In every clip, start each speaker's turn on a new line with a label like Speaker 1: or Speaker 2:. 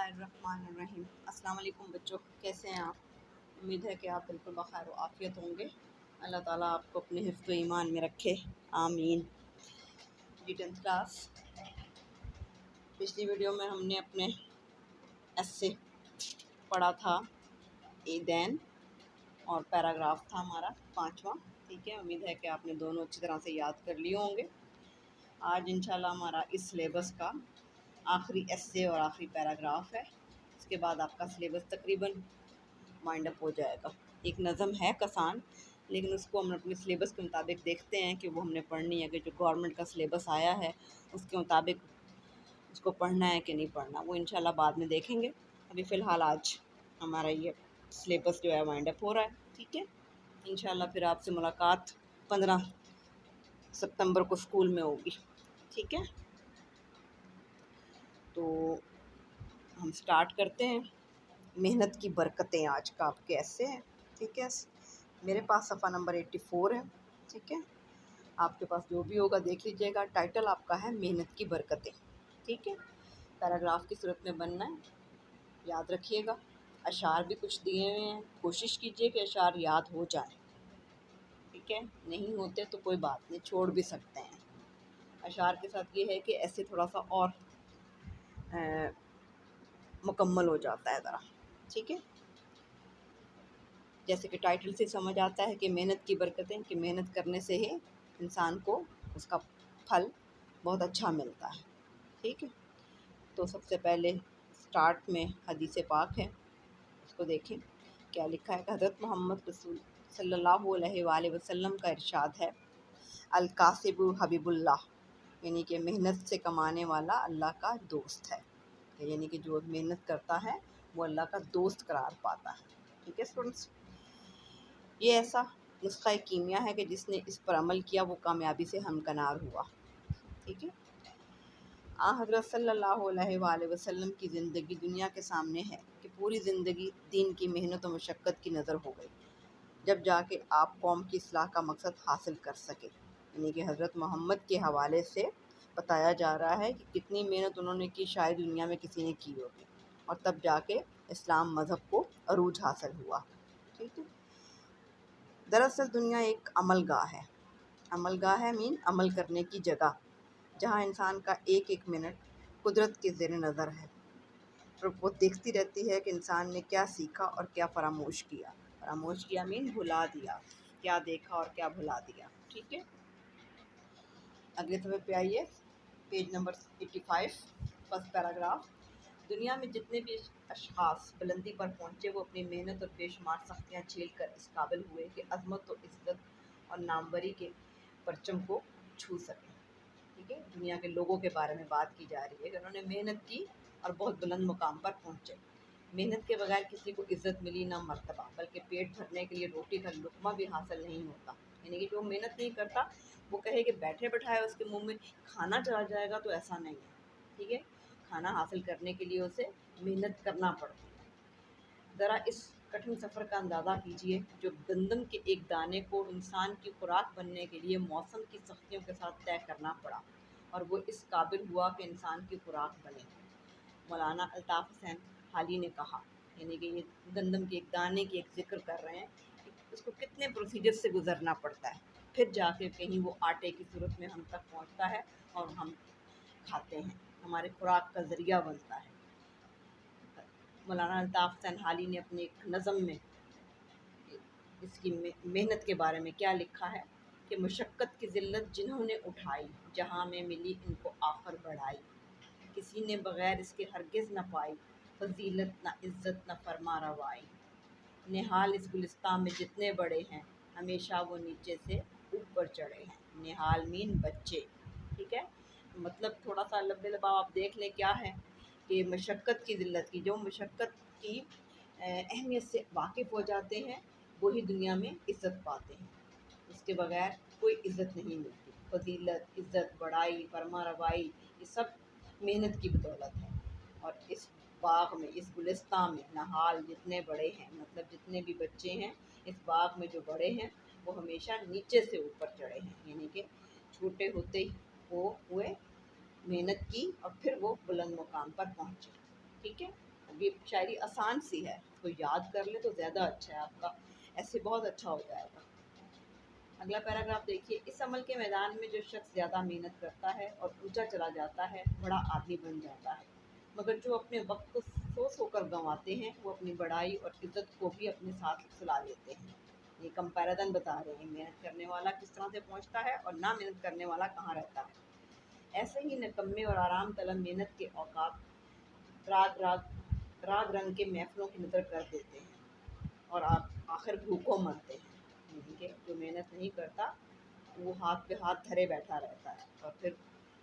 Speaker 1: बिस्मिल्लाहिर्रहमानिर्रहीम। अस्सलाम वालेकुम बच्चों, कैसे हैं आप? उम्मीद है कि आप बिल्कुल बखैर व आफ़ियत होंगे। अल्लाह ताला आपको अपने हिफ्ज़ व ईमान में रखे, आमीन। जी 10th क्लास, पिछली वीडियो में हमने अपने ऐसे पढ़ा था ईदैन और पैराग्राफ था हमारा 5वां। ठीक है, उम्मीद है कि आपने दोनों अच्छी तरह से याद कर लिए होंगे। आज इंशाल्लाह हमारा इस सिलेबस का आखिरी एस्से और आखिरी पैराग्राफ है। इसके बाद आपका सिलेबस तकरीबन माइंड अप हो जाएगा। एक नज़म है कसान, लेकिन उसको हम अपने सिलेबस के मुताबिक देखते हैं कि वो हमने पढ़नी है कि जो गवर्नमेंट का सिलेबस आया है उसके मुताबिक उसको पढ़ना है कि नहीं पढ़ना, वो इंशाल्लाह बाद में देखेंगे। अभी फ़िलहाल आज हमारा ये सिलेबस जो है माइंड अप हो रहा है। ठीक है, इंशाल्लाह फिर आपसे मुलाकात 15 सितंबर को स्कूल में होगी। ठीक है, तो हम स्टार्ट करते हैं। मेहनत की बरकतें आज का आपके ऐसे हैं। ठीक है, मेरे पास सफ़ा नंबर 84 है। ठीक है, आपके पास जो भी होगा देख लीजिएगा। टाइटल आपका है मेहनत की बरकतें। ठीक है, पैराग्राफ की सूरत में बनना है, याद रखिएगा। अशार भी कुछ दिए हुए हैं, कोशिश कीजिए कि अशार याद हो जाए। ठीक है, नहीं होते तो कोई बात नहीं, छोड़ भी सकते हैं। अशार के साथ ये है कि ऐसे थोड़ा सा और मुकम्मल हो जाता है ज़रा। ठीक है, जैसे कि टाइटल से समझ आता है कि मेहनत की बरकतें, कि मेहनत करने से ही इंसान को उसका फल बहुत अच्छा मिलता है। ठीक है, तो सबसे पहले स्टार्ट में हदीस पाक है, उसको देखें क्या लिखा है। हज़रत मोहम्मद रसूल सल्लल्लाहु अलैहि वसल्लम का इरशाद है, अल कासिबु हबीबुल्लाह, यानी कि मेहनत से कमाने वाला अल्लाह का दोस्त है। यानी कि जो मेहनत करता है वो अल्लाह का दोस्त करार पाता है। ठीक है स्टूडेंट्स, ये ऐसा नुस्खा कीमिया है कि जिसने इस पर अमल किया वो कामयाबी से हमकनार हुआ। ठीक है, हज़रत सल्लल्लाहु अलैहि वसल्लम की ज़िंदगी दुनिया के सामने है कि पूरी ज़िंदगी दीन की मेहनत और मशक्क़त की नज़र हो गई, जब जाके आप कौम की इस्लाह का मकसद हासिल कर सके। यानी कि हज़रत मोहम्मद के हवाले से बताया जा रहा है कि कितनी मेहनत उन्होंने की, शायद दुनिया में किसी ने की होगी, और तब जाके इस्लाम मज़हब को अरूज हासिल हुआ। ठीक है, दरअसल दुनिया एक अमलगाह है। अमलगाह है मीन अमल करने की जगह, जहाँ इंसान का एक एक मिनट कुदरत के ज़ेर नज़र है और वो देखती रहती है कि इंसान ने क्या सीखा और क्या फरामोश किया। फरामोश किया मीन भुला दिया, क्या देखा और क्या भुला दिया। ठीक है, अगले सफ़े पे आइए, पेज नंबर 85, फर्स्ट पैराग्राफ। दुनिया में जितने भी अशख़ास बुलंदी पर पहुँचे वो अपनी मेहनत और बेशुमार सख्तियाँ झेल कर इस काबिल हुए कि अज़मत और इज़्ज़त और नामवरी के परचम को छू सकें। ठीक है, दुनिया के लोगों के बारे में बात की जा रही है कि उन्होंने मेहनत की और बहुत बुलंद मुकाम पर पहुँचे। मेहनत के बगैर किसी को इज़्ज़त मिली ना मर्तबा, बल्कि पेट भरने के लिए रोटी का लुक़मा भी हासिल नहीं होता। यानी कि जो मेहनत नहीं करता वो कहे कि बैठे बैठाए उसके मुंह में खाना चला जाएगा, तो ऐसा नहीं है। ठीक है, खाना हासिल करने के लिए उसे मेहनत करना पड़ती है। ज़रा इस कठिन सफ़र का अंदाज़ा कीजिए जो गंदम के एक दाने को इंसान की खुराक बनने के लिए मौसम की सख्तियों के साथ तय करना पड़ा और वो इस काबिल हुआ कि इंसान की खुराक बने। मौलाना अल्ताफ़ हुसैन हाली ने कहा, यानी कि ये गंदम के एक दाने की एक ज़िक्र कर रहे हैं कि उसको कितने प्रोसीजर से गुज़रना पड़ता है, फिर जाके कहीं वो आटे की सूरत में हम तक पहुंचता है और हम खाते हैं, हमारे खुराक का ज़रिया बनता है। मौलाना अल्ताफ़ हुसैन हाली ने अपनी एक नज़म में इसकी मेहनत के बारे में क्या लिखा है कि मुशक्क़त की ज़िल्लत जिन्होंने उठाई, जहाँ में मिली इनको आखिर बढ़ाई, किसी ने बग़ैर इसके हरगिज़ न पाई, फ़ज़ीलत न इज़्ज़त न फरमा रवाई। निहाल इस गुलिस्तान में जितने बड़े हैं, हमेशा वो नीचे से ऊपर चढ़े हैं। निहाल मीन बच्चे। ठीक है, मतलब थोड़ा सा लब्बे लबाव आप देख लें क्या है कि मशक्क़त की ज़िल्लत की, जो मशक्क़त की अहमियत से वाकिफ़ हो जाते हैं वही दुनिया में इज़्ज़त पाते हैं, उसके बगैर कोई इज़्ज़त नहीं मिलती। फ़ज़ीलत, इज़्ज़त, बड़ाई, फरमा रवाई, ये सब मेहनत की बदौलत है। और इस बाग में, इस गुलिस्तान में नहाल जितने बड़े हैं, मतलब जितने भी बच्चे हैं इस बाग में जो बड़े हैं वो हमेशा नीचे से ऊपर चढ़े हैं। यानी कि छोटे होते ही वो हुए, मेहनत की और फिर वो बुलंद मुकाम पर पहुँचे। ठीक है, یہ شاعری آسان سی ہے، تو یاد کر لے تو زیادہ اچھا ہے آپ کا، ایسے بہت اچھا ہو جائے گا۔ اگلا پیراگراف دیکھیے، اس عمل کے میدان میں جو شخص زیادہ محنت کرتا ہے اور اونچا چلا جاتا ہے بڑا آدمی بن جاتا ہے، مگر جو اپنے وقت کو سو کر گنواتے ہیں وہ اپنی بڑائی اور عزت کو بھی اپنے ساتھ سلا لیتے ہیں۔ یہ کمپیریزن بتا رہے ہیں، محنت کرنے والا کس طرح سے پہنچتا ہے اور نہ محنت کرنے والا کہاں رہتا ہے۔ ایسے ہی نکمے اور آرام طلب محنت کے اوقات راگ رنگ کے محفلوں کی نظر کر دیتے ہیں اور آخر بھوکوں مرتے ہیں۔ یعنی کہ جو محنت نہیں کرتا وہ ہاتھ پہ ہاتھ دھرے بیٹھا رہتا ہے، اور پھر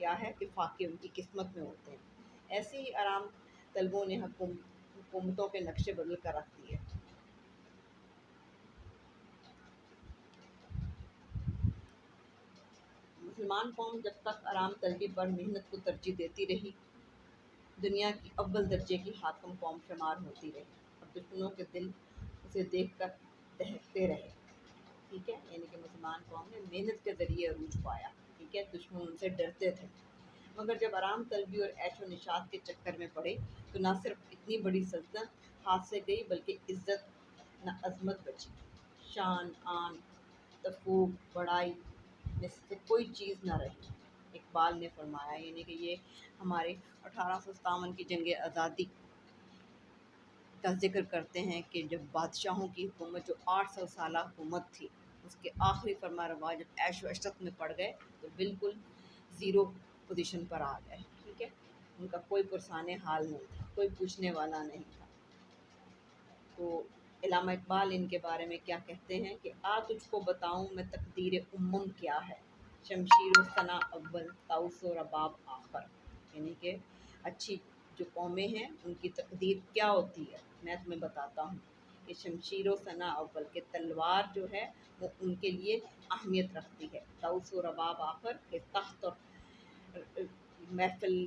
Speaker 1: کیا ہے کہ فاقے ان کی قسمت میں ہوتے ہیں۔ ایسے ہی آرام طلبوں نے حکومتوں کے نقشے بدل کر رکھ دیے۔ مسلمان قوم جب تک آرام طلبی پر محنت کو ترجیح دیتی رہی، دنیا کی اول درجے کی حاکم قوم شمار ہوتی رہی، اور دشمنوں کے دل اسے دیکھ کر دہکتے رہے۔ ٹھیک ہے، یعنی کہ مسلمان قوم نے محنت کے ذریعے عروج پایا۔ ٹھیک ہے، دشمن ان سے ڈرتے تھے، مگر جب آرام طلبی اور عیش و نشاط کے چکر میں پڑے تو نہ صرف اتنی بڑی سلطنت ہاتھ سے گئی بلکہ عزت نہ عظمت بچی، شان آن تفوق بڑائی میں سے کوئی چیز نہ رہی۔ اقبال نے فرمایا، یعنی کہ یہ ہمارے 1857 کی جنگ آزادی کا ذکر کرتے ہیں کہ جب بادشاہوں کی حکومت جو 800 سالہ حکومت تھی، اس کے آخری فرما روا جب عیش و عشرت میں پڑ گئے تو بالکل زیرو پوزیشن پر آ گئے۔ ٹھیک ہے، ان کا کوئی پرسان حال نہیں تھا، کوئی پوچھنے والا نہیں تھا۔ تو علامہ اقبال ان کے بارے میں کیا کہتے ہیں کہ تجھ کو بتاؤں میں تقدیر امم کیا ہے، شمشیر و ثنا اول طاؤس و رباب آخر۔ یعنی کہ اچھی جو قومیں ہیں ان کی تقدیر کیا ہوتی ہے، میں تمہیں بتاتا ہوں کہ شمشیر و ثنا اول کہ تلوار جو ہے وہ ان کے لیے اہمیت رکھتی ہے، طاؤس و رباب آخر کہ تخت اور محفل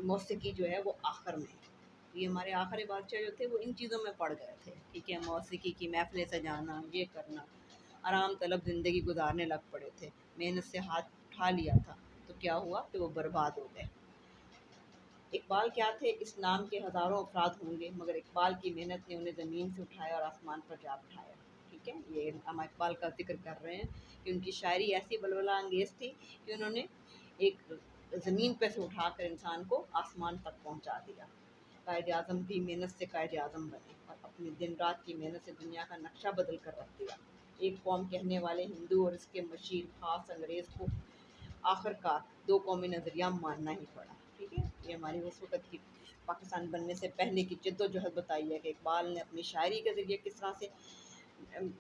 Speaker 1: موسیقی جو ہے وہ آخر میں ہے۔ یہ ہمارے آخری بادشاہ جو تھے وہ ان چیزوں میں پڑ گئے تھے۔ ٹھیک ہے، موسیقی کی محفلیں سجانا، یہ کرنا، آرام طلب زندگی گزارنے لگ پڑے تھے، محنت سے ہاتھ اٹھا لیا تھا تو کیا ہوا کہ وہ برباد ہو گئے۔ اقبال کیا تھے، اس نام کے ہزاروں افراد ہوں گے، مگر اقبال کی محنت نے انہیں زمین سے اٹھایا اور آسمان پر جا بٹھایا۔ ٹھیک ہے، یہ علامہ اقبال کا ذکر کر رہے ہیں کہ ان کی شاعری ایسی بلبلہ انگیز تھی کہ انہوں نے ایک زمین پہ سے اٹھا کر انسان کو آسمان تک پہنچا دیا۔ قائد اعظم بھی محنت سے قائد اعظم بنے اور اپنی دن رات کی محنت سے دنیا کا نقشہ بدل کر رکھ دیا۔ ایک قوم کہنے والے ہندو اور اس کے مشیر خاص انگریز کو آخر کار دو قومی نظریہ ماننا ہی پڑا۔ ٹھیک ہے، یہ ہماری اس وقت کی پاکستان بننے سے پہلے کی جد و جہد بتائی ہے کہ اقبال نے اپنی شاعری کے ذریعے کس طرح سے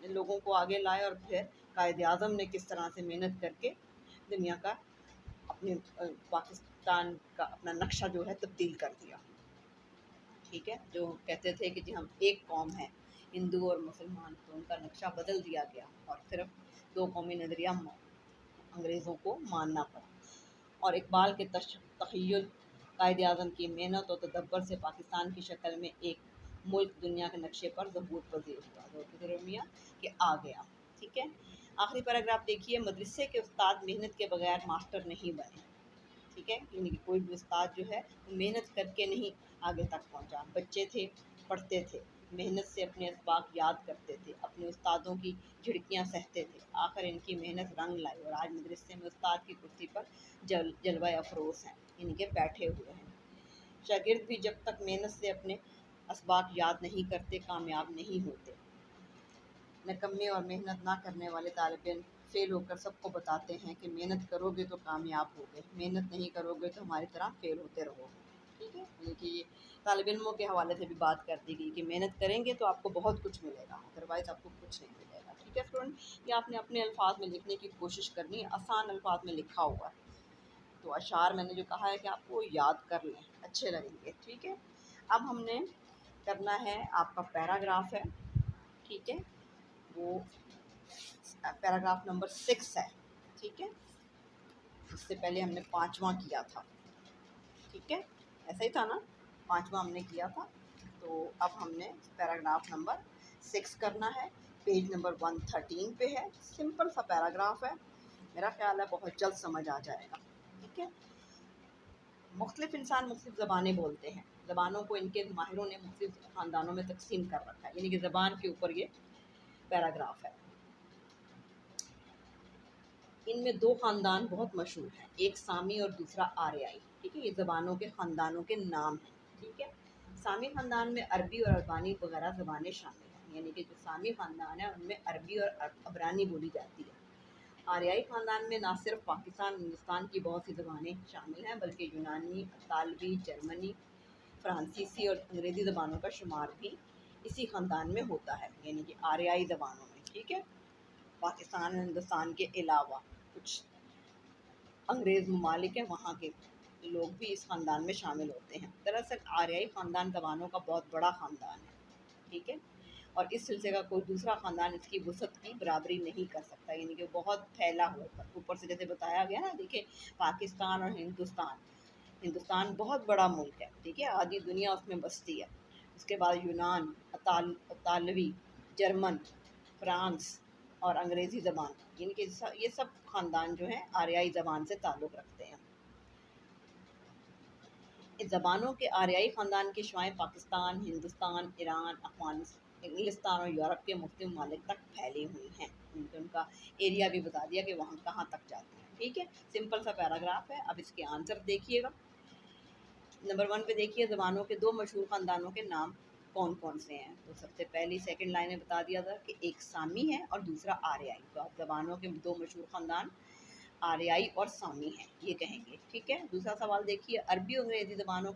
Speaker 1: لوگوں کو آگے لائے، اور پھر قائد اعظم نے کس طرح سے محنت کر کے دنیا کا اپنے پاکستان کا اپنا نقشہ جو ہے تبدیل کر دیا۔ ٹھیک ہے، جو کہتے تھے کہ جی ہم ایک قوم ہیں ہندو اور مسلمان، تو ان کا نقشہ بدل دیا گیا اور صرف دو قومی نظریہ انگریزوں کو ماننا پڑا۔ اور اقبال کے تخیل، قائد اعظم کی محنت اور تدبر سے پاکستان کی شکل میں ایک ملک دنیا کے نقشے پر ظہور پذیر ہوا کہ آ گیا۔ ٹھیک ہے، آخری پیراگراف دیکھیے، مدرسے کے استاد محنت کے بغیر ماسٹر نہیں بنے۔ ٹھیک ہے، یعنی کہ کوئی بھی استاد جو ہے وہ محنت کر کے نہیں آگے تک پہنچا۔ بچے تھے، پڑھتے تھے، محنت سے اپنے اسباق یاد کرتے تھے، اپنے استادوں کی جھڑکیاں سہتے تھے، آخر ان کی محنت رنگ لائی اور آج مدرسے میں استاد کی کرسی پر جلوہ افروز ہیں، یعنی کہ بیٹھے ہوئے ہیں۔ شاگرد بھی جب تک محنت سے اپنے اسباق یاد نہیں کرتے کامیاب نہیں ہوتے۔ نکمے اور محنت نہ کرنے والے طالب علم فیل ہو کر سب کو بتاتے ہیں کہ محنت کرو گے تو کامیاب ہوگے، محنت نہیں کرو گے تو ہماری طرح فیل ہوتے رہو گے۔ ٹھیک ہے، یعنی کہ یہ طالب علموں کے حوالے سے بھی بات کر دی گئی کہ محنت کریں گے تو آپ کو بہت کچھ ملے گا، ادروائز آپ کو کچھ نہیں ملے گا۔ ٹھیک ہے اسٹوڈنٹ، یہ آپ نے اپنے الفاظ میں لکھنے کی کوشش کرنی ہے، آسان الفاظ میں لکھا ہوا ہے۔ تو اشعار میں نے جو کہا ہے کہ آپ کو یاد کر لیں، اچھے لگیں گے۔ ٹھیک ہے، اب ہم نے کرنا ہے آپ کا پیراگراف ہے، ٹھیک ہے، وہ پیراگراف نمبر 6 ہے۔ ٹھیک ہے، اس سے پہلے ہم نے 5واں کیا تھا۔ ٹھیک ہے، ایسا ہی تھا نا، 5واں ہم نے کیا تھا، تو اب ہم نے پیراگراف نمبر 6 کرنا ہے، پیج نمبر 113 پہ ہے، سمپل سا پیراگراف ہے، میرا خیال ہے بہت جلد سمجھ آ جائے گا۔ ٹھیک ہے، مختلف انسان مختلف زبانیں بولتے ہیں، ज़बानों को इनके माहिरों ने मुख्तलिफ ख़ानदानों में तकसीम कर रखा है, यानी कि ज़बान के ऊपर ये पैराग्राफ है। इनमें दो ख़ानदान बहुत मशहूर हैं, एक सामी और दूसरा आर्याई। ठीक है, ये ज़बानों के ख़ानदानों के नाम हैं। ठीक है, सामी ख़ानदान में अरबी और अरबानी वगैरह ज़बानें शामिल हैं, यानी कि जो सामी ख़ानदान है उनमें अरबी और अबरानी बोली जाती है। आर्याई ख़ानदान में ना सिर्फ पाकिस्तान हिंदुस्तान की बहुत सी ज़बानें शामिल हैं, बल्कि यूनानी, इतालवी, जर्मनी, फ़्रांसीसी और अंग्रेज़ी ज़बानों का शुमार भी इसी ख़ानदान में होता है, यानी कि आर्याई ज़बानों में। ठीक है, पाकिस्तान और हिंदुस्तान के अलावा कुछ अंग्रेज़ ममालिक हैं, वहाँ के लोग भी इस ख़ानदान में शामिल होते हैं। दरअसल आर्याई ख़ानदान ज़बानों का बहुत बड़ा ख़ानदान है। ठीक है, और इस सिलसिले का कोई दूसरा ख़ानदान इसकी वुसअत की बराबरी नहीं कर सकता, यानी कि बहुत फैला हुआ। ऊपर से जैसे बताया गया ना, देखिए पाकिस्तान और हिंदुस्तान बहुत बड़ा मुल्क है। ठीक है, आधी दुनिया उसमें बसती है। उसके बाद यूनान, इतालवी, जर्मन, फ्रांस और अंग्रेज़ी ज़बान, यानी कि ये सब ख़ानदान जो हैं आर्याई ज़बान से ताल्लुक़ रखते हैं। इन ज़बानों के आर्याई ख़ानदान की शुआएँ पाकिस्तान, हिंदुस्तान, ईरान, इंग्लिस्तान और यूरोप के मुख्तलिफ ममालिक तक फैली हुई हैं। उनका एरिया भी बता दिया कि वहाँ कहाँ तक जाती हैं। ठीक है, सिंपल सा पैराग्राफ है। अब इसके आंसर देखिएगा। नंबर 1 पे देखिए, ज़बानों के दो मशहूर ख़ानदानों के नाम कौन कौन से हैं। तो सबसे पहली सेकंड लाइन में बता दिया था कि एक सामी है और दूसरा आर्याई। तो आप ज़बानों के दो मशहूर ख़ानदान आर्याई और सामी हैं, ये कहेंगे। ठीक है, दूसरा सवाल देखिए, अरबी और अंग्रेज़ी ज़बानों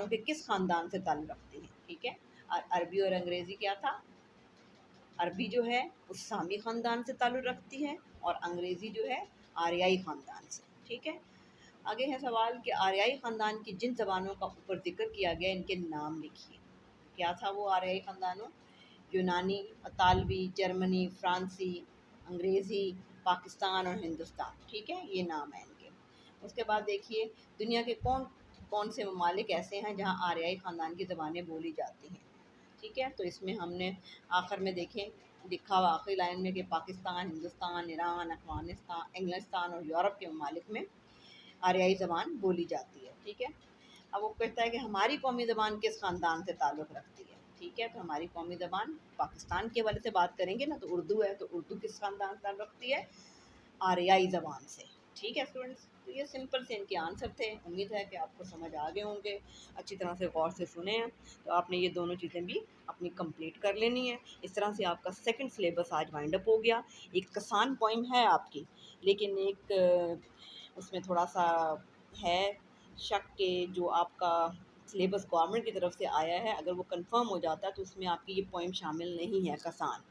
Speaker 1: के किस ख़ानदान से ताल्लुक़ रखती हैं। ठीक है, अरबी और अंग्रेज़ी क्या था, अरबी जो है उस सामी ख़ानदान से ताल्लुक़ रखती है और अंग्रेज़ी जो है आर्याई ख़ानदान से। ठीक है, आगे है सवाल कि आर्याई ख़ानदान की जिन ज़बानों का ऊपर ज़िक्र किया गया, इनके नाम लिखिए। क्या था वो आर्याई ख़ानदानों? यूनानी, इतालवी, जर्मनी, फ़्रांसी, अंग्रेज़ी, पाकिस्तान और हिंदुस्तान। ठीक है, ये नाम है इनके। उसके बाद देखिए, दुनिया के कौन कौन से ममालिक ऐसे हैं जहाँ आर्याई ख़ानदान की ज़बानें बोली जाती हैं। ठीक है, तो इसमें हमने आखिर में देखें लिखा हुआ आखिरी लाइन में कि पाकिस्तान, हिंदुस्तान, ईरान, अफ़गानिस्तान, इंग्लिस्तान और यूरोप के ममालिक में आर्याई ज़बान बोली जाती है। ठीक है, अब वो कहता है कि हमारी कौमी ज़बान किस ख़ानदान से ताल्लुक़ रखती है। ठीक है, तो हमारी कौमी ज़बान पाकिस्तान के हवाले से बात करेंगे ना, तो उर्दू है, तो उर्दू किस ख़ानदान से ताल्लुक़ रखती है, आर्याई ज़बान से। ठीक है स्टूडेंट्स, तो ये सिंपल से इनके आंसर थे। उम्मीद है कि आपको समझ आ गए होंगे, अच्छी तरह से गौर से सुने हैं। तो आपने ये दोनों चीज़ें भी अपनी कंप्लीट कर लेनी है। इस तरह से आपका सेकंड सिलेबस आज वाइंड अप हो गया। एक आसान पोइम है आपकी, लेकिन एक उसमें थोड़ा सा है शक के जो आपका सिलेबस गवर्नमेंट की तरफ से आया है, अगर वो कंफर्म हो जाता है तो उसमें आपकी ये पोइम शामिल नहीं है कसान।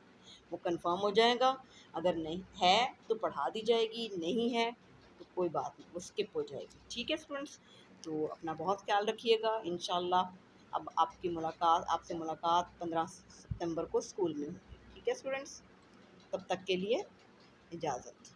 Speaker 1: वो कंफर्म हो जाएगा, अगर नहीं है तो पढ़ा दी जाएगी, नहीं है तो कोई बात नहीं, वो स्किप हो जाएगी। ठीक है स्टूडेंट्स, तो अपना बहुत ख्याल रखिएगा। इंशाल्लाह अब आपसे मुलाकात 15 सितंबर को स्कूल में होगी। ठीक है स्टूडेंट्स, तब तक के लिए इजाज़त।